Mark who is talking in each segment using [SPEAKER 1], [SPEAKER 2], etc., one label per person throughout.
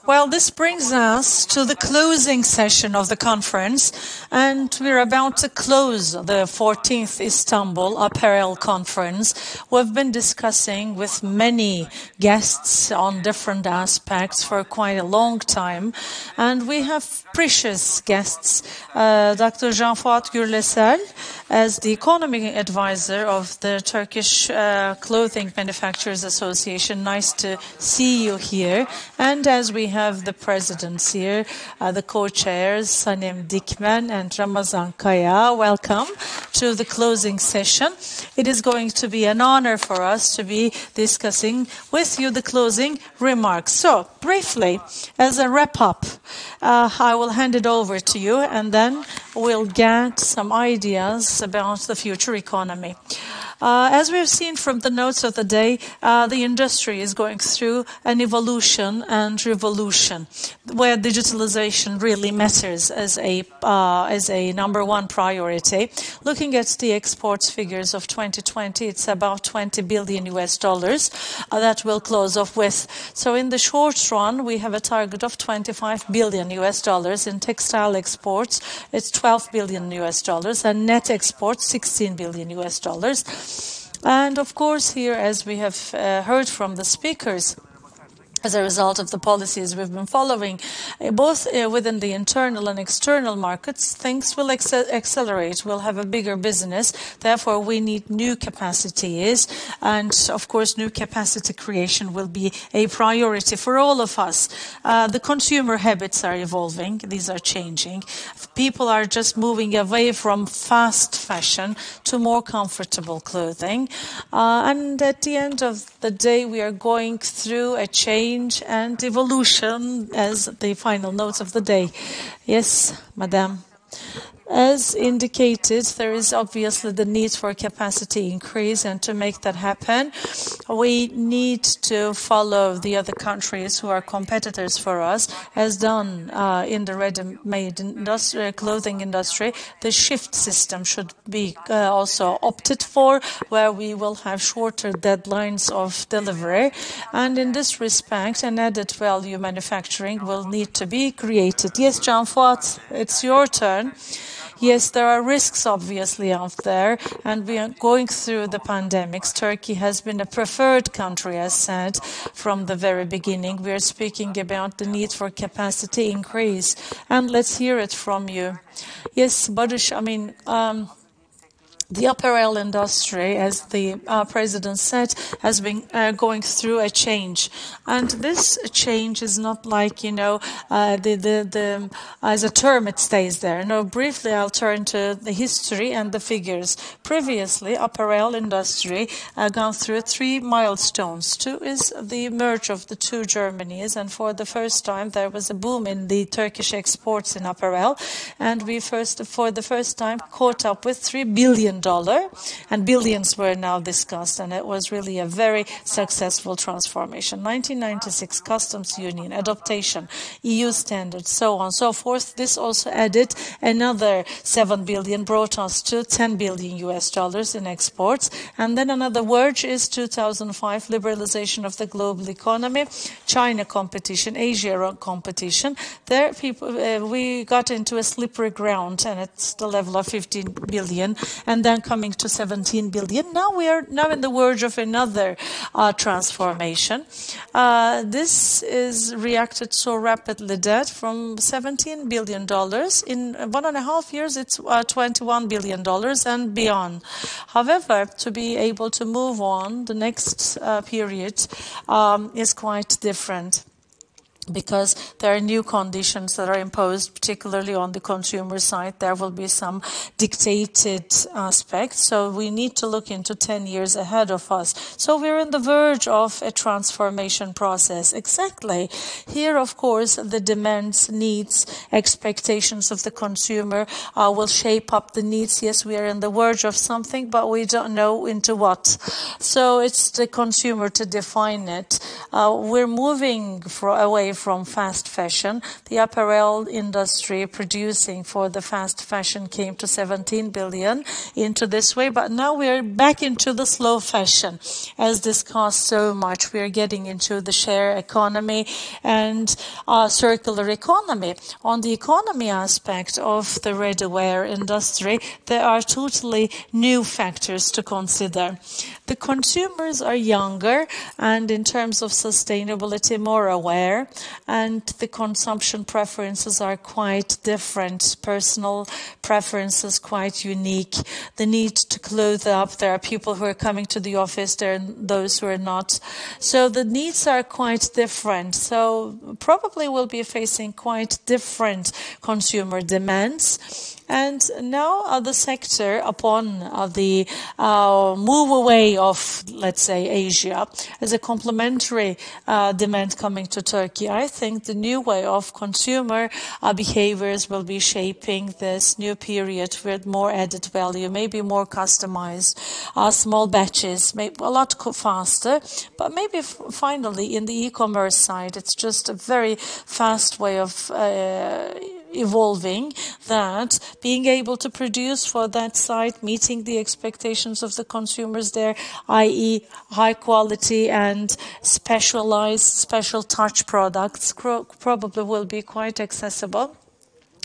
[SPEAKER 1] Well, this brings us to the closing session of the conference, and we're about to close the 14th Istanbul Apparel Conference. We've been discussing with many guests on different aspects for quite a long time, and we have precious guests, Dr. Fuat Gürlesel, as the economy advisor of the Turkish Clothing Manufacturers Association. Nice to see you here. And as we have the presidents here, the co-chairs, Sanem, Dikmen and Ramazan. Welcome to the closing session. It is going to be an honor for us to be discussing with you the closing remarks. So, briefly, as a wrap-up, I will hand it over to you, and then we'll get some ideas about the future economy. As we've seen from the notes of the day, the industry is going through an evolution and revolution, where digitalization really matters as a number one priority. Looking at the exports figures of 2020, it's about $20 billion that we'll close off with. So in the short run, we have a target of $25 billion in textile exports. It's $12 billion and net exports $16 billion. And of course here, as we have heard from the speakers, as a result of the policies we've been following, both within the internal and external markets, things will accelerate. We'll have a bigger business. Therefore, we need new capacities. And, of course, new capacity creation will be a priority for all of us. The consumer habits are evolving. These are changing. People are just moving away from fast fashion to more comfortable clothing. And at the end of the day, we are going through a change and evolution as the final notes of the day. Yes, Madam. As indicated, there is obviously the need for capacity increase, and to make that happen, we need to follow the other countries who are competitors for us, as done in the ready-made clothing industry. The shift system should be also opted for, where we will have shorter deadlines of delivery. And in this respect, an added value manufacturing will need to be created. Yes, John Fuat, it's your turn. Yes, there are risks obviously out there, and we are going through the pandemics. Turkey has been a preferred country, as said, from the very beginning. We are speaking about the need for capacity increase, and let's hear it from you. Yes, Barış, the apparel industry, as the president said, has been going through a change. And this change is not like, as a term it stays there. No, briefly I'll turn to the history and the figures. Previously, apparel industry gone through three milestones. Two is the merge of the two Germanys, and for the first time there was a boom in the Turkish exports in apparel, and we for the first time caught up with $3 billion. And billions were now discussed, and it was really a very successful transformation. 1996 Customs Union, adaptation, EU standards, so on and so forth. This also added another 7 billion, brought us to $10 billion in exports. And then another verge is 2005, liberalization of the global economy, China competition, Asia competition. There, we got into a slippery ground, and it's the level of 15 billion, and then coming to 17 billion. Now we are in the verge of another transformation. This is reacted so rapidly that from $17 billion in 1.5 years, it's $21 billion and beyond. However, to be able to move on, the next period is quite different, because there are new conditions that are imposed, particularly on the consumer side. There will be some dictated aspects, so we need to look into 10 years ahead of us. So we're on the verge of a transformation process. Exactly. Here, of course, the demands, needs, expectations of the consumer will shape up the needs. Yes, we are on the verge of something, but we don't know into what. So it's the consumer to define it. We're moving away from fast fashion. The apparel industry producing for the fast fashion came to 17 billion into this way, but now we're back into the slow fashion. As discussed so much, we're getting into the share economy and circular economy. On the economy aspect of the ready-wear industry, there are totally new factors to consider. The consumers are younger and in terms of sustainability more aware, and the consumption preferences are quite different. Personal preferences quite unique. The need to clothe up. There are people who are coming to the office, there are those who are not. So the needs are quite different. So probably we'll be facing quite different consumer demands. And now the sector, upon the move away of, let's say, Asia, as a complementary demand coming to Turkey, I think the new way of consumer behaviors will be shaping this new period with more added value, maybe more customized, small batches, maybe a lot faster. But maybe finally in the e-commerce side, it's just a very fast way of evolving, that being able to produce for that site, meeting the expectations of the consumers there, i.e. high quality and specialized, special touch products, probably will be quite accessible.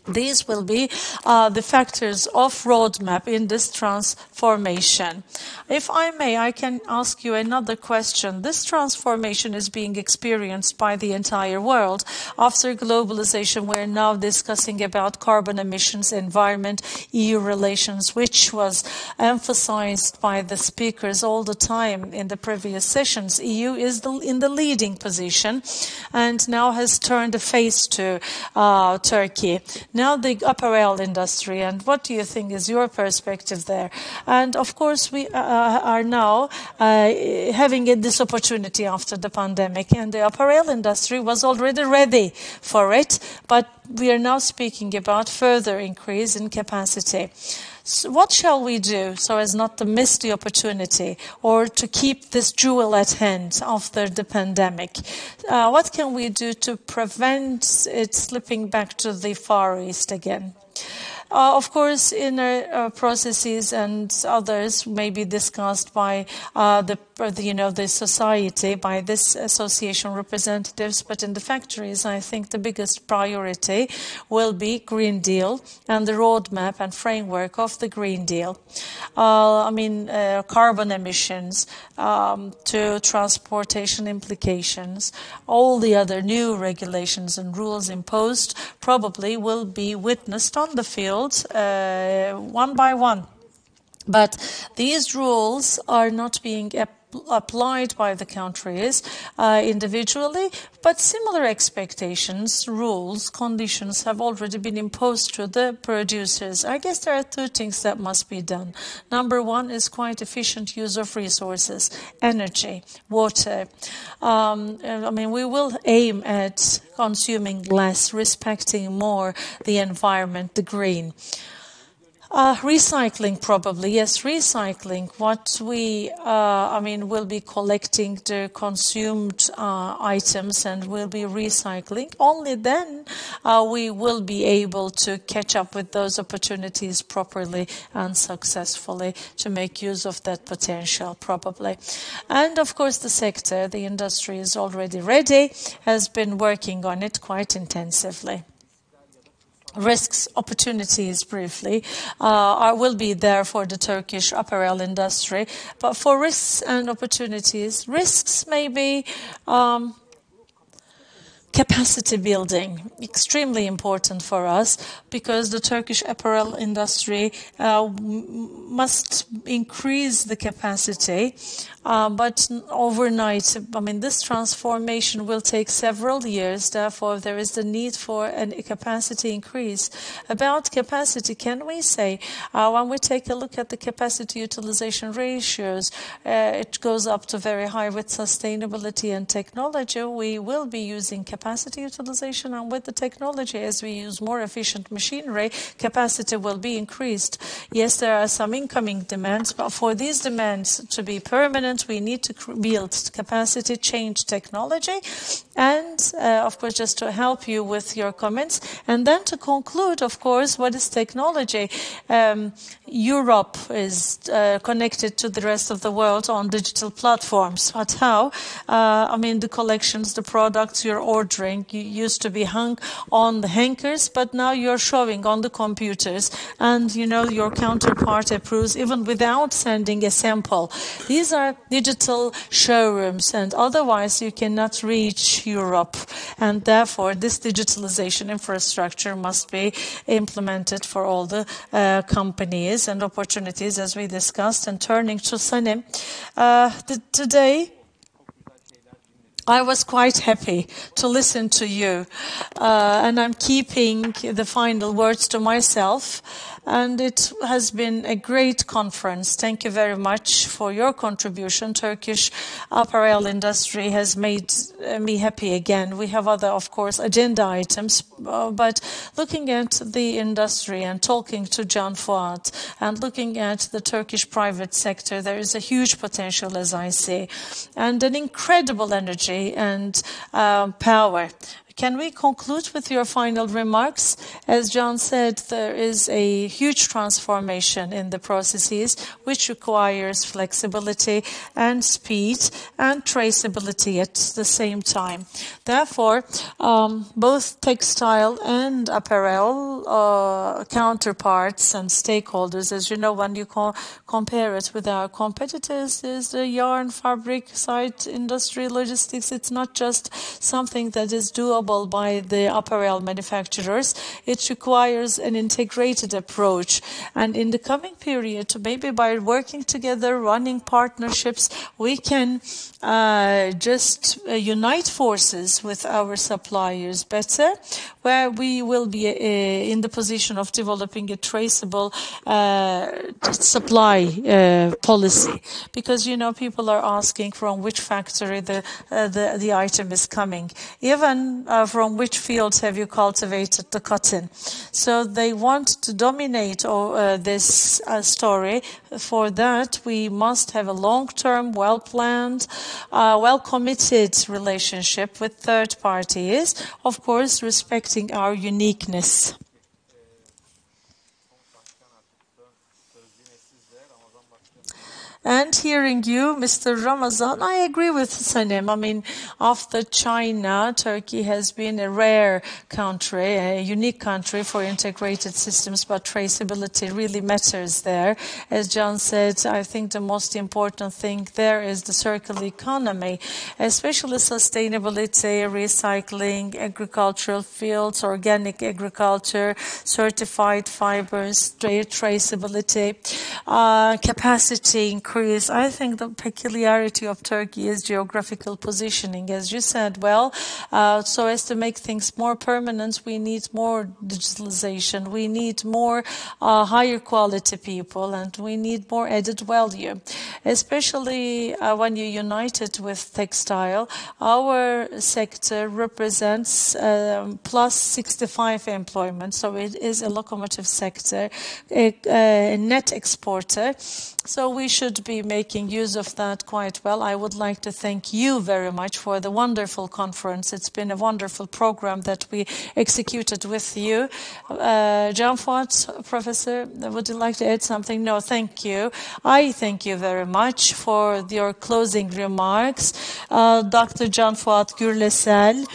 [SPEAKER 1] These will be the factors of roadmap in this transformation. If I may, I can ask you another question. This transformation is being experienced by the entire world. After globalization, we're now discussing about carbon emissions, environment, EU relations, which was emphasized by the speakers all the time in the previous sessions. EU is in the leading position and now has turned a face to Turkey. Now the apparel industry, and what do you think is your perspective there? And of course we are now having this opportunity after the pandemic, and the apparel industry was already ready for it, but we are now speaking about further increase in capacity. So what shall we do so as not to miss the opportunity or to keep this jewel at hand after the pandemic? What can we do to prevent it slipping back to the Far East again? Of course, inner processes and others may be discussed by the society, by this association representatives, but in the factories, I think the biggest priority will be Green Deal and the roadmap and framework of the Green Deal. Carbon emissions to transportation implications, all the other new regulations and rules imposed probably will be witnessed on the field one by one. But these rules are not being applied by the countries individually, but similar expectations, rules, conditions have already been imposed to the producers. I guess there are two things that must be done. Number one is quite efficient use of resources, energy, water. We will aim at consuming less, respecting more the environment, the green. Recycling, probably, yes, recycling. What we, will be collecting the consumed items and will be recycling. Only then we will be able to catch up with those opportunities properly and successfully to make use of that potential, probably. And of course, the sector, the industry is already ready, has been working on it quite intensively. Risks, opportunities, briefly, will be there for the Turkish apparel industry. But for risks and opportunities, risks may be capacity building, extremely important for us, because the Turkish apparel industry must increase the capacity, but overnight, this transformation will take several years. Therefore, there is the need for a capacity increase. About capacity, can we say, when we take a look at the capacity utilization ratios, it goes up to very high with sustainability and technology. We will be using capacity capacity utilization, and with the technology, as we use more efficient machinery, capacity will be increased. Yes, there are some incoming demands, but for these demands to be permanent, we need to build capacity, change technology, and of course, just to help you with your comments. And then to conclude, of course, what is technology? Europe is connected to the rest of the world on digital platforms. But how? I mean, the collections, the products you're ordering, you used to be hung on the hangers, but now you're showing on the computers, and you know your counterpart approves even without sending a sample. These are digital showrooms, and otherwise you cannot reach Europe. And therefore, this digitalization infrastructure must be implemented for all the companies and opportunities, as we discussed. And turning to Sanem, today I was quite happy to listen to you, and I'm keeping the final words to myself. And it has been a great conference. Thank you very much for your contribution. Turkish apparel industry has made me happy again. We have other, of course, agenda items, but looking at the industry and talking to Can Fuat and looking at the Turkish private sector, there is a huge potential, as I see, and an incredible energy and power. Can we conclude with your final remarks? As John said, there is a huge transformation in the processes, which requires flexibility and speed and traceability at the same time. Therefore, both textile and apparel counterparts and stakeholders, as you know, when you compare it with our competitors, is the yarn, fabric, side industry, logistics. It's not just something that is doable by the apparel manufacturers. It requires an integrated approach. And in the coming period, maybe by working together, running partnerships, we can just unite forces with our suppliers better, where we will be in the position of developing a traceable supply policy. Because, you know, people are asking from which factory the item is coming. Even from which fields have you cultivated the cotton? So they want to dominate this story. For that, we must have a long-term, well-planned, well-committed relationship with third parties, of course, respecting our uniqueness. And hearing you, Mr. Ramazan, I agree with Sanem. I mean, after China, Turkey has been a rare country, a unique country for integrated systems, but traceability really matters there. As John said, I think the most important thing there is the circular economy, especially sustainability, recycling, agricultural fields, organic agriculture, certified fibers, traceability, capacity increase. I think the peculiarity of Turkey is geographical positioning. As you said, well, so as to make things more permanent, we need more digitalization, we need more higher quality people, and we need more added value. Especially when you unite it with textile, our sector represents plus 65 employment, so it is a locomotive sector, a net exporter. So we should be making use of that quite well. I would like to thank you very much for the wonderful conference. It's been a wonderful program that we executed with you. Can Fuat, Professor, would you like to add something? No, thank you. I thank you very much for your closing remarks. Dr. Can Fuat Gürlesel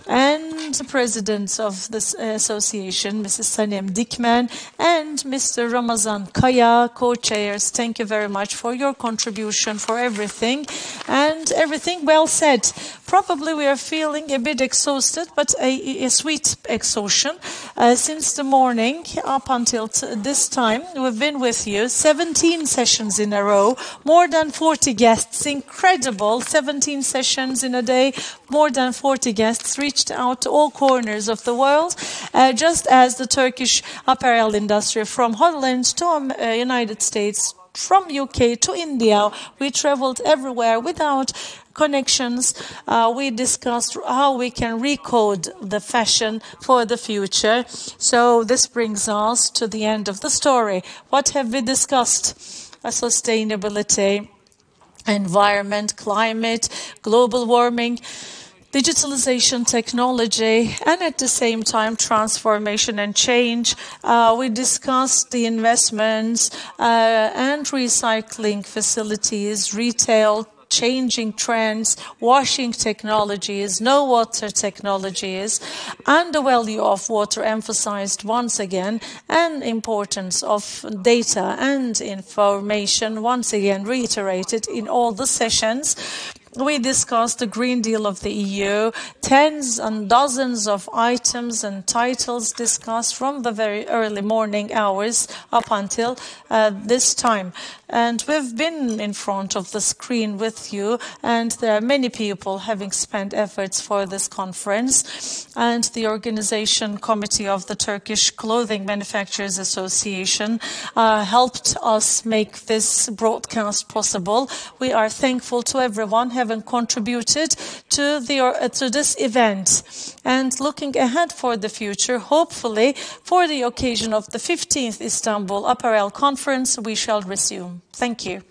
[SPEAKER 1] and the president of this association, Mrs. Sanem Dikmen, and Mr. Ramazan Kaya, co-chairs. Thank you very much for your contribution, for everything, and everything well said. Probably we are feeling a bit exhausted, but a sweet exhaustion. Since the morning up until this time, we've been with you 17 sessions in a row, more than 40 guests, incredible, 17 sessions in a day, more than 40 guests reached out to all corners of the world, just as the Turkish apparel industry from Holland to United States from UK to India. We traveled everywhere without connections. We discussed how we can recode the fashion for the future. So this brings us to the end of the story. What have we discussed? Sustainability, environment, climate, global warming, digitalization, technology, and at the same time transformation and change. We discussed the investments and recycling facilities, retail, changing trends, washing technologies, no water technologies, and the value of water emphasized once again, and importance of data and information once again reiterated in all the sessions. We discussed the Green Deal of the EU, tens and dozens of items and titles discussed from the very early morning hours up until this time. And we've been in front of the screen with you, and there are many people having spent efforts for this conference. And the organization committee of the Turkish Clothing Manufacturers Association helped us make this broadcast possible. We are thankful to everyone having contributed to this event. And looking ahead for the future, hopefully for the occasion of the 15th Istanbul Apparel Conference, we shall resume. Thank you.